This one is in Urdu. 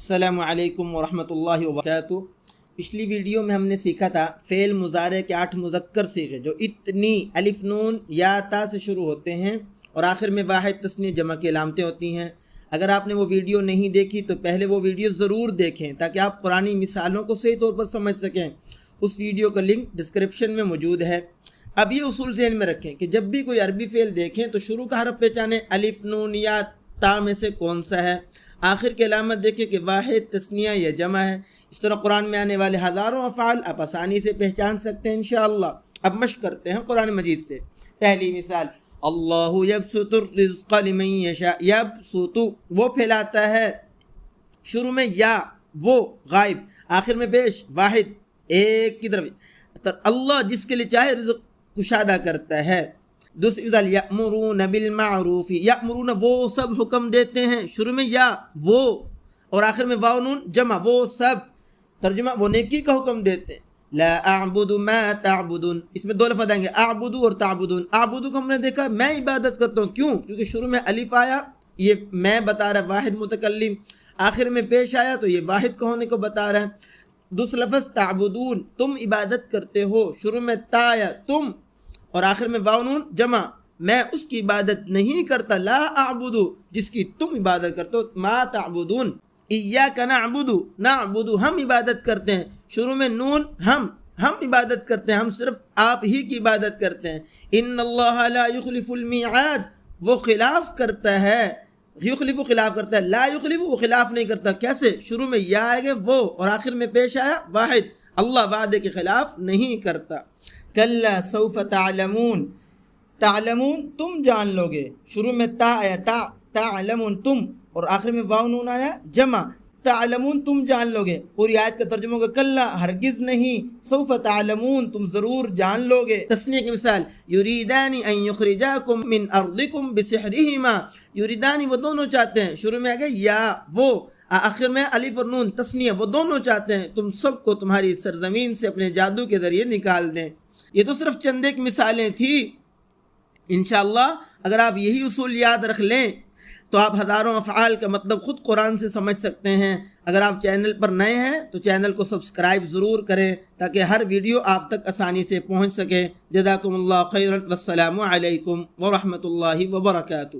السلام علیکم ورحمۃ اللہ وبرکاتہ۔ پچھلی ویڈیو میں ہم نے سیکھا تھا فعل مضارع کے 8 مذکر صیغے جو اتنی الف نون یا تا سے شروع ہوتے ہیں اور آخر میں واحد تثنیہ جمع کی علامتیں ہوتی ہیں۔ اگر آپ نے وہ ویڈیو نہیں دیکھی تو پہلے وہ ویڈیو ضرور دیکھیں تاکہ آپ قرآنی مثالوں کو صحیح طور پر سمجھ سکیں۔ اس ویڈیو کا لنک ڈسکرپشن میں موجود ہے۔ اب یہ اصول ذہن میں رکھیں کہ جب بھی کوئی عربی فعل دیکھیں تو شروع کا حرف پہچانیں الف نون یا تا میں سے کون سا ہے، آخر کی علامت دیکھیں کہ واحد تثنیہ یا جمع ہے۔ اس طرح قرآن میں آنے والے ہزاروں افعال آپ آسانی سے پہچان سکتے ہیں انشاءاللہ۔ اب مشق کرتے ہیں قرآن مجید سے۔ پہلی مثال، اللہ یبسط الرزق لمن یشاء۔ یبسط وہ پھیلاتا ہے، شروع میں یا وہ غائب، آخر میں پیش واحد ایک کی طرف۔ اللہ جس کے لیے چاہے رزق کشادہ کرتا ہے۔ دوسری مثال، یأمرون بالمعروف۔ یأمرون وہ سب حکم دیتے ہیں، شروع میں یا وہ اور آخر میں واو نون جمع وہ سب، ترجمہ وہ نیکی کا حکم دیتے ہیں۔ لا اعبد ما تعبدون، اس میں 2 لفظ آئیں گے، اعبد اور تعبدون۔ اعبد کو ہم نے دیکھا میں عبادت کرتا ہوں، کیوں؟ کیونکہ شروع میں الف آیا، یہ میں بتا رہا ہے واحد متکلم، آخر میں پیش آیا تو یہ واحد کا ہونے کو بتا رہا ہے۔ دوسرا لفظ تعبدون، تم عبادت کرتے ہو، شروع میں تا آیا تم اور آخر میں واو نون جمع، میں اس کی عبادت نہیں کرتا، لا اعبد جس کی تم عبادت کرتے ہو، ما تعبدون۔ ایاک نعبد، نعبد ہم عبادت کرتے ہیں، شروع میں نون ہم عبادت کرتے ہیں، ہم صرف آپ ہی کی عبادت کرتے ہیں۔ ان اللہ لا یخلف المیعاد، وہ خلاف کرتا ہے، یخلف خلاف کرتا ہے، لا یخلف وہ خلاف نہیں کرتا۔ کیسے؟ شروع میں یا آئے گا وہ اور آخر میں پیش آیا واحد، اللہ وعدے کے خلاف نہیں کرتا۔ کلا سوف تعلمون، تعلمون تم جان لو گے، شروع میں تا آیا تعلمون تم اور آخر میں واو نون آیا جمع، تعلمون تم جان لو گے۔ پوری آیت کا ترجمہ ہوگا کلا ہرگز نہیں، سوف تعلمون تم ضرور جان لو گے۔ تثنیہ کی مثال، یریدان ان یخرجاکم من ارضکم بسحرہما۔ یریدان وہ دونوں چاہتے ہیں، شروع میں آ گیا یا وہ، آخر میں الف اور نون تثنیہ وہ دونوں چاہتے ہیں تم سب کو تمہاری سرزمین سے اپنے جادو کے ذریعے نکال دیں۔ یہ تو صرف چند ایک مثالیں تھیں۔ انشاءاللہ اگر آپ یہی اصول یاد رکھ لیں تو آپ ہزاروں افعال کا مطلب خود قرآن سے سمجھ سکتے ہیں۔ اگر آپ چینل پر نئے ہیں تو چینل کو سبسکرائب ضرور کریں تاکہ ہر ویڈیو آپ تک آسانی سے پہنچ سکے۔ جزاکم اللہ خیرا، والسلام علیکم ورحمۃ اللہ وبرکاتہ۔